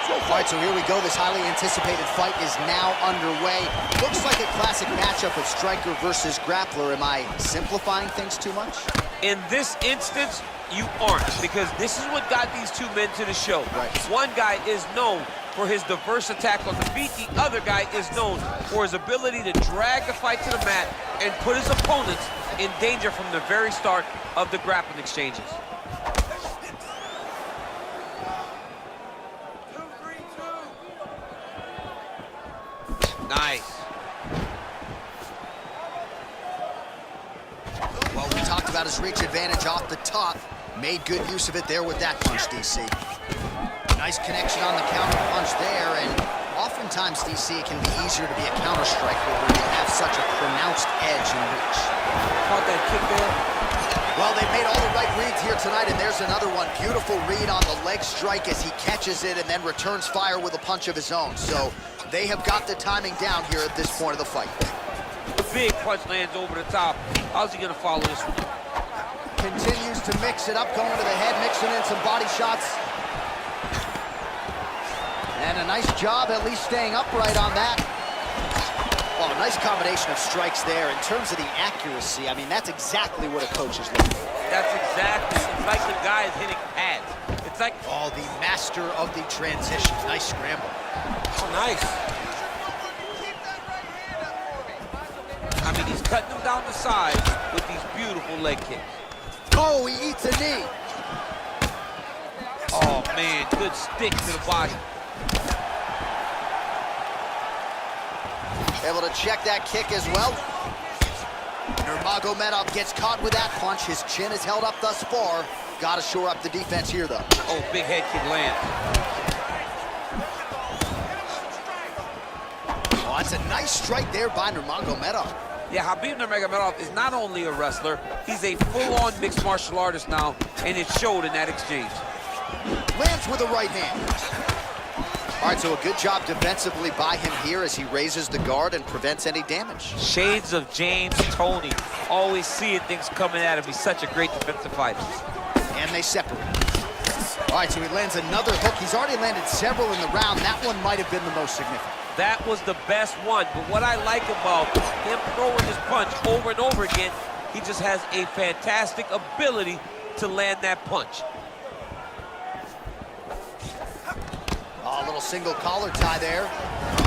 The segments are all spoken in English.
All right, so here we go. This highly anticipated fight is now underway. Looks like a classic matchup of striker versus grappler. Am I simplifying things too much? In this instance, you aren't, because this is what got these two men to the show. Right. One guy is known for his diverse attack on the feet. The other guy is known for his ability to drag the fight to the mat and put his opponents in danger from the very start of the grappling exchanges. Nice. Well, we talked about his reach advantage off the top. Made good use of it there with that punch, DC. Nice connection on the counter punch there, and oftentimes, DC, it can be easier to be a counter striker when you have such a pronounced edge in reach. Caught that kick there. Well, they made all the right reads here tonight, and there's another one. Beautiful read on the leg strike as he catches it and then returns fire with a punch of his own. So they have got the timing down here at this point of the fight. Big punch lands over the top. How's he gonna follow this one? Continues to mix it up, going to the head, mixing in some body shots. And a nice job at least staying upright on that. Oh, nice combination of strikes there. In terms of the accuracy, I mean, that's exactly what a coach is looking for. That's exactly. It's like the guy is hitting pads. It's like... Oh, the master of the transition. Nice scramble. Oh, nice. I mean, he's cutting them down the side with these beautiful leg kicks. Oh, he eats a knee. Oh, man, good stick to the body. Able to check that kick as well. Nurmagomedov gets caught with that punch. His chin is held up thus far. Got to shore up the defense here, though. Oh, big head kick lands. Oh, that's a nice strike there by Nurmagomedov. Yeah, Khabib Nurmagomedov is not only a wrestler, he's a full-on mixed martial artist now, and it showed in that exchange. Lands with a right hand. All right, so a good job defensively by him here as he raises the guard and prevents any damage. Shades of James Toney. Always seeing things coming at him. He's such a great defensive fighter. And they separate. All right, so he lands another hook. He's already landed several in the round. That one might have been the most significant. That was the best one, but what I like about him throwing his punch over and over again, he just has a fantastic ability to land that punch. Oh, a little single collar tie there.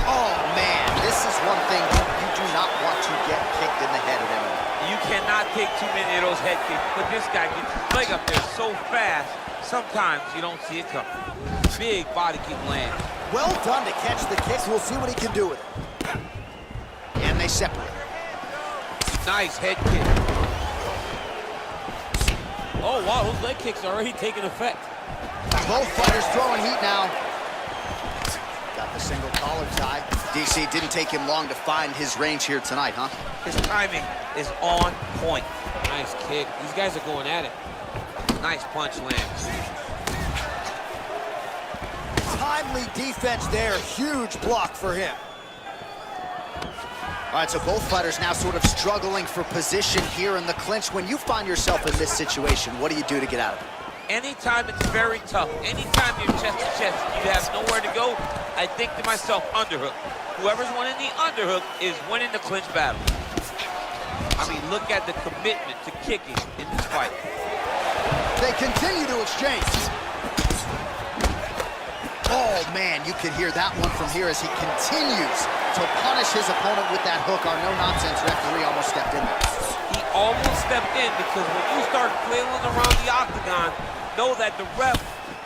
Oh, man, this is one thing you do not want to get kicked in the head of MMA. You cannot take too many of those head kicks, but this guy gets his leg up there so fast, sometimes you don't see it coming. Big body kick land. Well done to catch the kicks. We'll see what he can do with it. And they separate. Nice head kick. Oh, wow, those leg kicks are already taking effect. Both fighters throwing heat now. Got the single collar tie. DC, didn't take him long to find his range here tonight, huh? His timing is on point. Nice kick. These guys are going at it. Nice punch lands. Timely defense there. Huge block for him. All right, so both fighters now sort of struggling for position here in the clinch. When you find yourself in this situation, what do you do to get out of it? Anytime it's very tough, anytime you're chest to chest, you have nowhere to go, I think to myself, underhook. Whoever's winning the underhook is winning the clinch battle. I mean, look at the commitment to kicking in this fight. They continue to exchange. Oh, man, you can hear that one from here as he continues to punish his opponent with that hook. Our no-nonsense referee almost stepped in there. He almost stepped in because when you start flailing around the octagon, know that the ref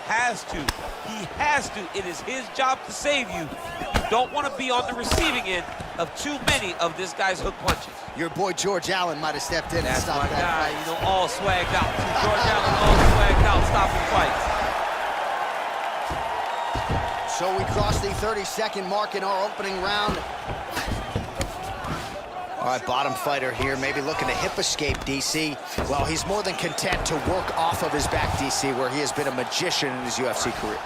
has to. He has to. It is his job to save you. You don't want to be on the receiving end of too many of this guy's hook punches. Your boy George Allen might have stepped in and stopped that guy, fight. you know, all swagged out. George Allen all swagged out, stopping fights. So we cross the 30-second mark in our opening round. All right, bottom fighter here, maybe looking to hip escape, DC. Well, he's more than content to work off of his back, DC, where he has been a magician in his UFC career.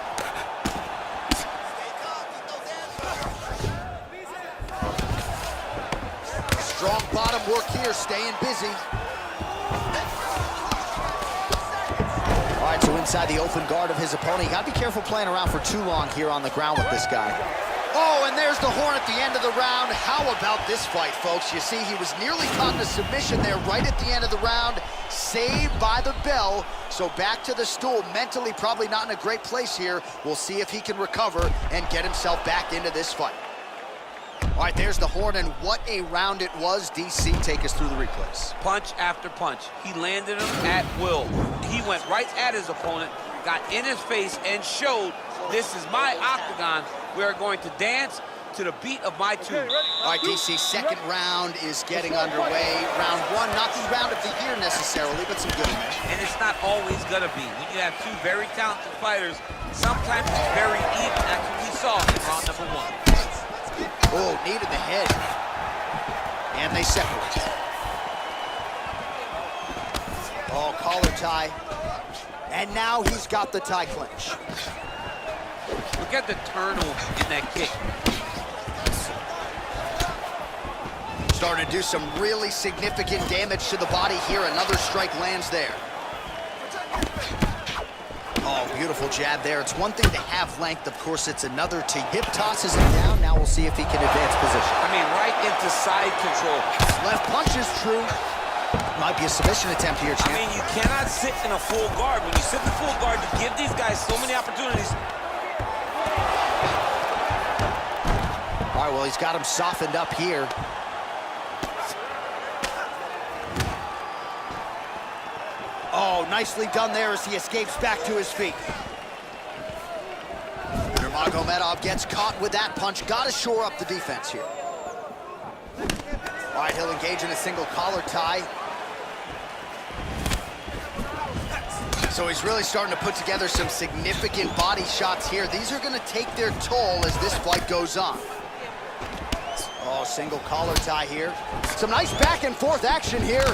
Strong bottom work here, staying busy. All right, right, so inside the open guard of his opponent. You gotta be careful playing around for too long here on the ground with this guy. Oh, and there's the horn at the end of the round. How about this fight, folks? You see, he was nearly caught in a submission there right at the end of the round. Saved by the bell. So back to the stool. Mentally probably not in a great place here. We'll see if he can recover and get himself back into this fight. All right, there's the horn, and what a round it was. DC, take us through the replays. Punch after punch. He landed him at will. He went right at his opponent, got in his face, and showed, this is my octagon. We are going to dance to the beat of my tune. All right, DC, second round is getting underway. Round one, not the round of the year necessarily, but some good match. And it's not always gonna be. When you have two very talented fighters, sometimes it's very even. That's what we saw in round number one. Oh, knee to the head. And they separate. Oh, collar tie. And now he's got the tie clinch. Look at the turnover in that kick. Starting to do some really significant damage to the body here. Another strike lands there. Oh, beautiful jab there. It's one thing to have length. Of course, it's another to hip tosses him down. Now we'll see if he can advance position. I mean, right into side control. Left punch is true. Might be a submission attempt here, champ. I mean, you cannot sit in a full guard. When you sit in full guard, you give these guys so many opportunities. All right, well, he's got him softened up here. Oh, nicely done there as he escapes back to his feet. Nurmagomedov gets caught with that punch. Got to shore up the defense here. All right, he'll engage in a single collar tie. So he's really starting to put together some significant body shots here. These are going to take their toll as this fight goes on. Oh, single collar tie here. Some nice back and forth action here.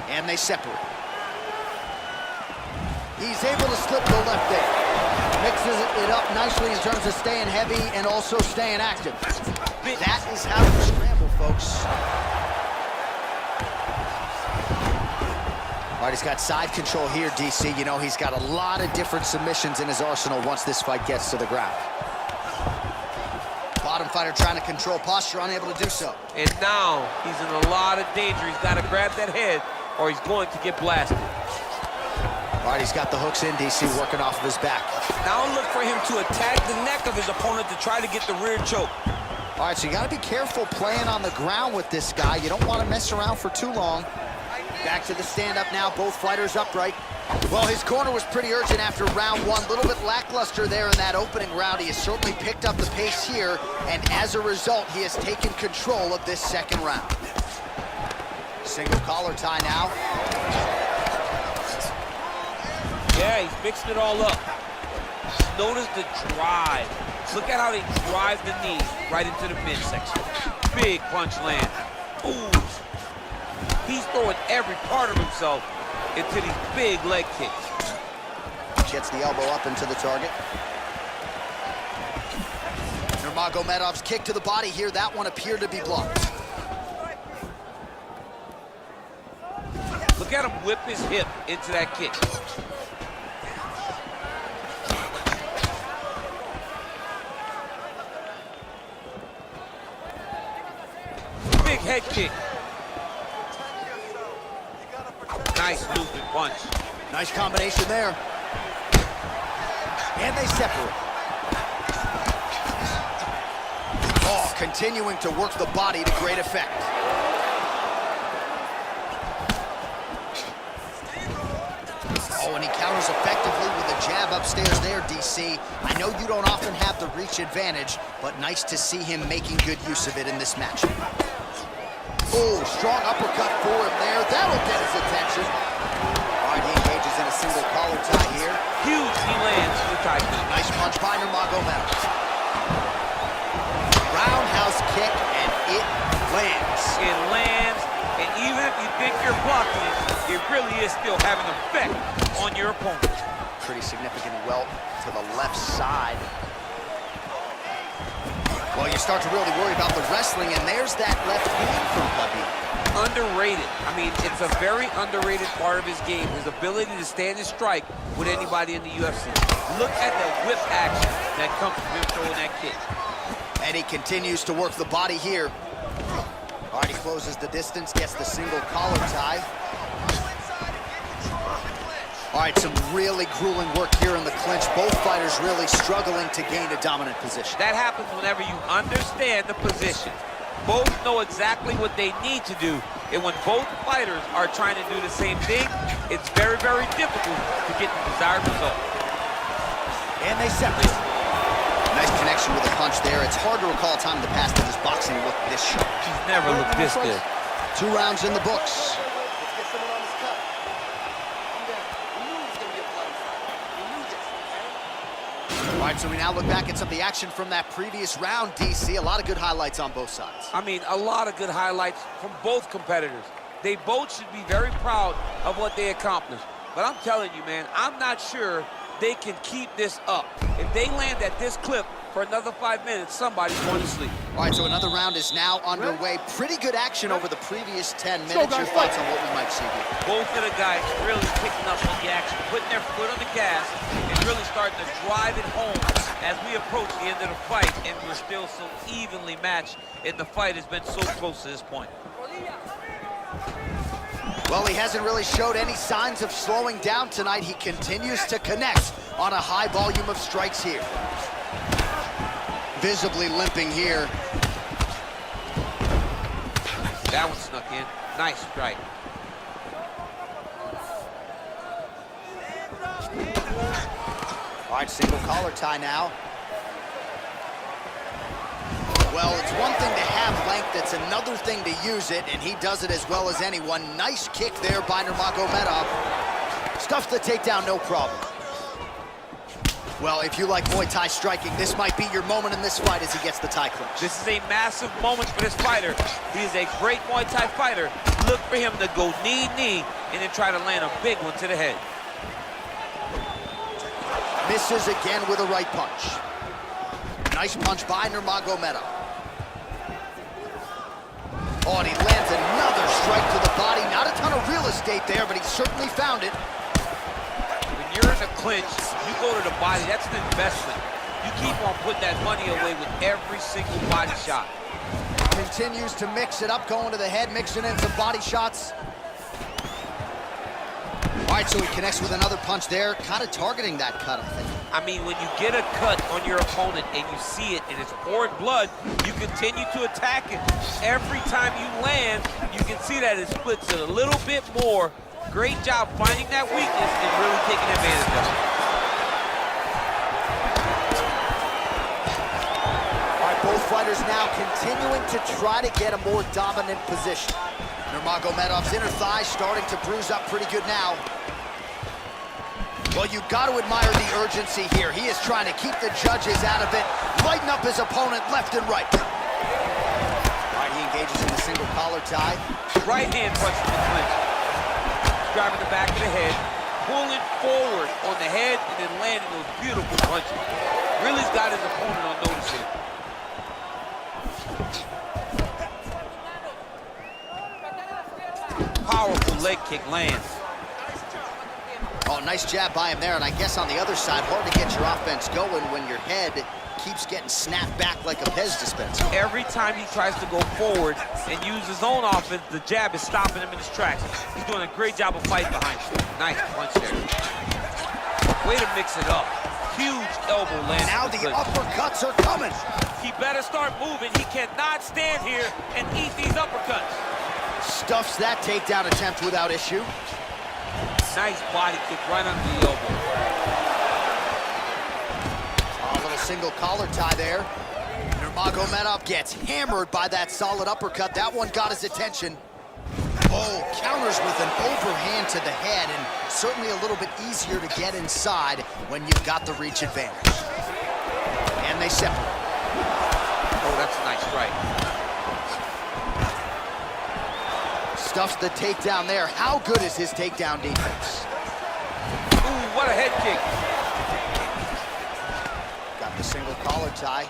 And they separate. He's able to slip the left there. Mixes it up nicely in terms of staying heavy and also staying active. That is how you scramble, folks. All right, he's got side control here, DC. You know, he's got a lot of different submissions in his arsenal once this fight gets to the ground. Bottom fighter trying to control posture, unable to do so. And now he's in a lot of danger. He's got to grab that head or he's going to get blasted. All right, he's got the hooks in, DC, working off of his back. Now look for him to attack the neck of his opponent to try to get the rear choke. All right, so you got to be careful playing on the ground with this guy. You don't want to mess around for too long. Back to the stand-up now, both fighters upright. Well, his corner was pretty urgent after round one. A little bit lackluster there in that opening round. He has certainly picked up the pace here, and as a result, he has taken control of this second round. Single collar tie now. Yeah, he's mixing it all up. Notice the drive. Look at how they drive the knee right into the midsection. Big punch land. Ooh. He's throwing every part of himself into these big leg kicks. Gets the elbow up into the target. Nurmagomedov's kick to the body here. That one appeared to be blocked. Look at him whip his hip into that kick. Big head kick. Nice looping punch. Nice combination there. And they separate. Oh, continuing to work the body to great effect. Oh, and he counters effectively with a jab upstairs there, DC. I know you don't often have the reach advantage, but nice to see him making good use of it in this matchup. Oh, strong uppercut for him there. That'll get his attention. All right, he engages in a single collar tie here. Huge, he lands the tie kick. Nice punch by Nurmagomedov. Roundhouse kick, and it lands. It lands, and even if you think you're blocking it, it really is still having an effect on your opponent. Pretty significant welt to the left side. Well, you start to really worry about the wrestling, and there's that left hand from Khabib. underrated. I mean, it's a very underrated part of his game, his ability to stand and strike with anybody in the UFC. Look at the whip action that comes from him throwing that kick. And he continues to work the body here. All right, he closes the distance, gets the single collar tie. All right, some really grueling work here in the clinch. Both fighters really struggling to gain a dominant position. That happens whenever you understand the position. Both know exactly what they need to do, and when both fighters are trying to do the same thing, it's very, very difficult to get the desired result. And they separate. Nice connection with a punch there. It's hard to recall a time in the past that his boxing looked this sharp. He's never looked this good. 2 rounds in the books. All right, so we now look back at some of the action from that previous round, DC. A lot of good highlights on both sides. I mean, a lot of good highlights from both competitors. They both should be very proud of what they accomplished. But I'm telling you, man, I'm not sure they can keep this up. If they land at this clip for another 5 minutes, somebody's going to sleep. All right, so another round is now underway. Pretty good action over the previous 10 minutes. Your thoughts on what we might see here? Both of the guys really picking up on the action, putting their foot on the gas, and really starting to drive it home as we approach the end of the fight, and we're still so evenly matched, and the fight has been so close to this point. Well, he hasn't really showed any signs of slowing down tonight. He continues to connect on a high volume of strikes here. Visibly limping here. That one snuck in. Nice strike. All right, single collar tie now. Well, it's one thing to have length, it's another thing to use it, and he does it as well as anyone. Nice kick there by Nurmagomedov. Stuffs the takedown, no problem. Well, if you like Muay Thai striking, this might be your moment in this fight as he gets the tie clinch. This is a massive moment for this fighter. He is a great Muay Thai fighter. Look for him to go knee, and then try to land a big one to the head. Misses again with a right punch. Nice punch by Nurmagomedov. Oh, and he lands another strike to the body. Not a ton of real estate there, but he certainly found it. When you're in a clinch, you go to the body, that's an investment. You keep on putting that money away with every single body shot. Continues to mix it up, going to the head, mixing in some body shots. All right, so he connects with another punch there, kind of targeting that cut, I think. I mean, when you get a cut on your opponent and you see it and it's pouring blood, you continue to attack it. Every time you land, you can see that it splits it a little bit more. Great job finding that weakness and really taking advantage of it. All right, both fighters now continuing to try to get a more dominant position. Nurmagomedov's inner thigh starting to bruise up pretty good now. Well, you've got to admire the urgency here. He is trying to keep the judges out of it, lighten up his opponent left and right. All right, he engages in the single collar tie. Right hand punch to the clinch. Driving the back of the head, pulling forward on the head, and then landing those beautiful punches. Really's got his opponent on notice here. Powerful leg kick lands. Oh, nice jab by him there, and I guess on the other side, hard to get your offense going when your head keeps getting snapped back like a Pez dispenser. Every time he tries to go forward and use his own offense, the jab is stopping him in his tracks. He's doing a great job of fighting behind you. Nice punch there. Way to mix it up. Huge elbow land. Now the uppercuts are coming. He better start moving. He cannot stand here and eat these uppercuts. Stuffs that takedown attempt without issue. Nice body kick right under the elbow. A little single collar tie there. Nurmagomedov gets hammered by that solid uppercut. That one got his attention. Oh, counters with an overhand to the head, and certainly a little bit easier to get inside when you've got the reach advantage. And they separate. Oh, that's a nice strike. Stuffs the takedown there. How good is his takedown defense? Ooh, what a head kick. Got the single collar tie.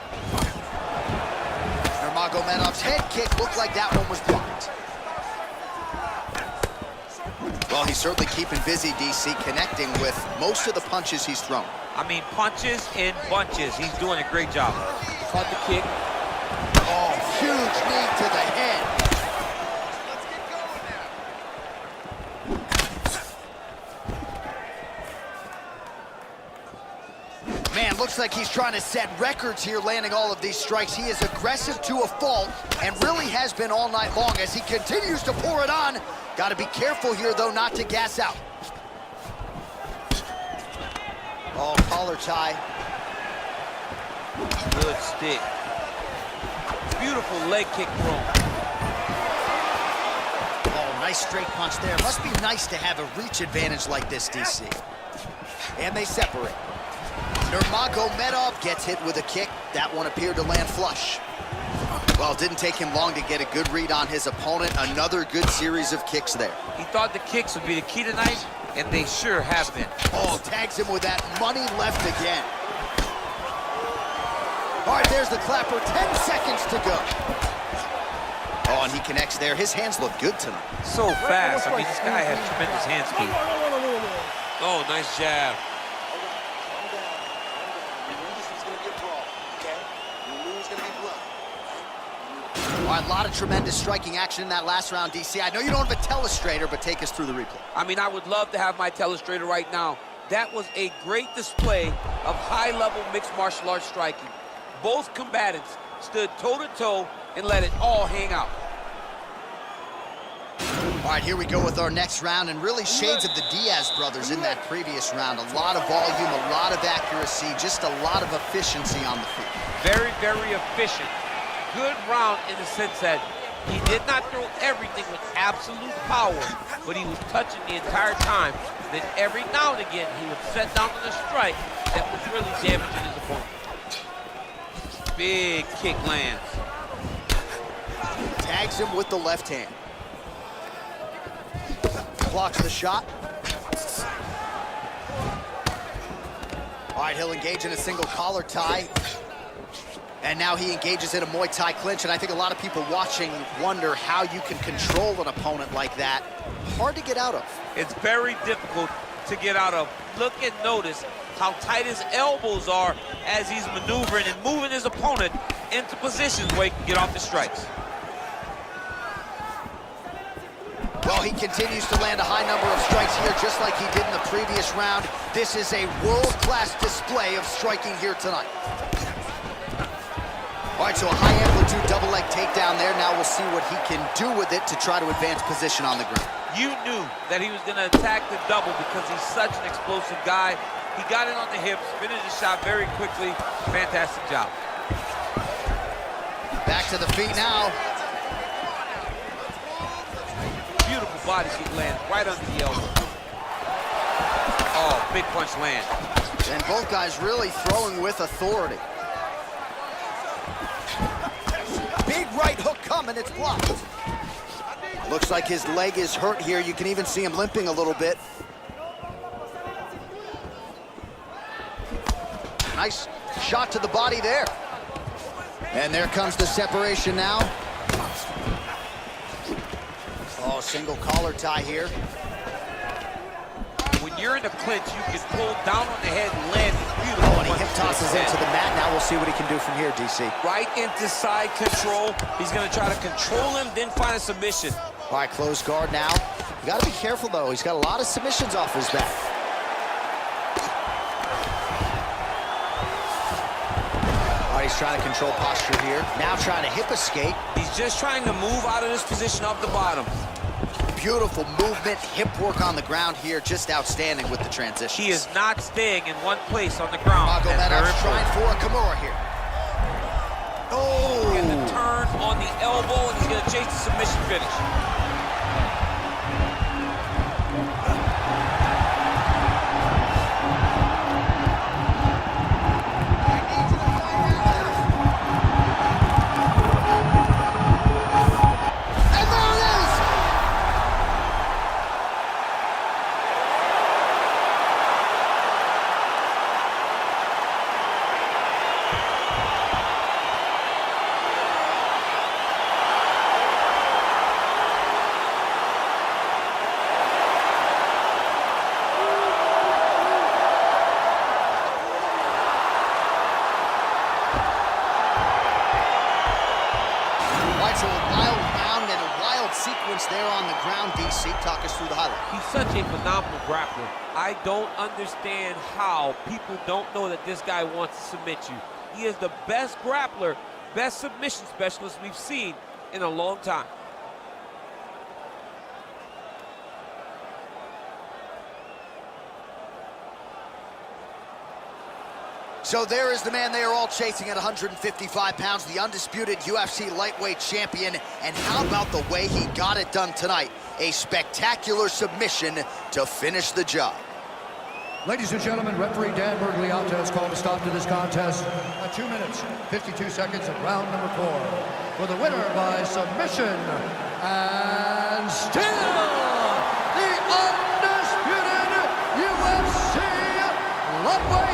Nurmagomedov's head kick looked like that one was blocked. Well, he's certainly keeping busy, DC, connecting with most of the punches he's thrown. I mean, punches in bunches. He's doing a great job. Caught the kick. Oh, huge knee to the head. Man, looks like he's trying to set records here, landing all of these strikes. He is aggressive to a fault and really has been all night long as he continues to pour it on. Got to be careful here, though, not to gas out. Oh, collar tie. Good stick. Beautiful leg kick thrown. Oh, nice straight punch there. Must be nice to have a reach advantage like this, DC. And they separate. Nurmagomedov gets hit with a kick. That one appeared to land flush. Well, it didn't take him long to get a good read on his opponent. Another good series of kicks there. He thought the kicks would be the key tonight, and they sure have been. Oh, tags him with that money left again. All right, there's the clapper. 10 seconds to go. Oh, and he connects there. His hands look good tonight. So fast. I mean, this guy has tremendous hand speed. Oh, nice jab. All right, a lot of tremendous striking action in that last round, DC. I know you don't have a telestrator, but take us through the replay. I mean, I would love to have my telestrator right now. That was a great display of high-level mixed martial arts striking. Both combatants stood toe-to-toe and let it all hang out. All right, here we go with our next round, and really shades of the Diaz brothers in that previous round. A lot of volume, a lot of accuracy, just a lot of efficiency on the feet. Very, very efficient. Good round in the sense that he did not throw everything with absolute power, but he was touching the entire time. Then every now and again, he would set down on a strike that was really damaging his opponent. Big kick lands. Tags him with the left hand. Blocks the shot. All right, he'll engage in a single collar tie. And now he engages in a Muay Thai clinch, and I think a lot of people watching wonder how you can control an opponent like that. Hard to get out of. It's very difficult to get out of. Look and notice how tight his elbows are as he's maneuvering and moving his opponent into positions where he can get off the strikes. Well, he continues to land a high number of strikes here, just like he did in the previous round. This is a world-class display of striking here tonight. All right, so a high-amplitude double-leg takedown there. Now we'll see what he can do with it to try to advance position on the ground. You knew that he was going to attack the double because he's such an explosive guy. He got it on the hips, finished the shot very quickly. Fantastic job. Back to the feet now. Beautiful body kick lands right under the elbow. Oh, big punch land. And both guys really throwing with authority. Big right hook coming, it's blocked. Looks like his leg is hurt here. You can even see him limping a little bit. Nice shot to the body there. And there comes the separation now. Oh, single collar tie here. When you're in a clinch, you can pull down on the head and land beautiful. Oh, and he hip tosses into the mat. Now we'll see what he can do from here, DC. Right into side control. He's going to try to control him, then find a submission. All right, closed guard now. You got to be careful, though. He's got a lot of submissions off his back. All right, he's trying to control posture here. Now trying to hip escape. He's just trying to move out of this position off the bottom. Beautiful movement, hip work on the ground here. Just outstanding with the transition. He is not staying in one place on the ground. Nurmagomedov's trying for a Kimura here. Oh! Getting the turn on the elbow, and he's going to chase the submission finish. sequence there on the ground, DC. Talk us through the highlight. He's such a phenomenal grappler. I don't understand how people don't know that this guy wants to submit you. He is the best grappler, best submission specialist we've seen in a long time. So there is the man they are all chasing at 155 pounds, the undisputed UFC lightweight champion. And how about the way he got it done tonight? A spectacular submission to finish the job. Ladies and gentlemen, referee Dan Bergliata has called a stop to this contest at 2 minutes, 52 seconds of round number 4. For the winner by submission, and still the undisputed UFC lightweight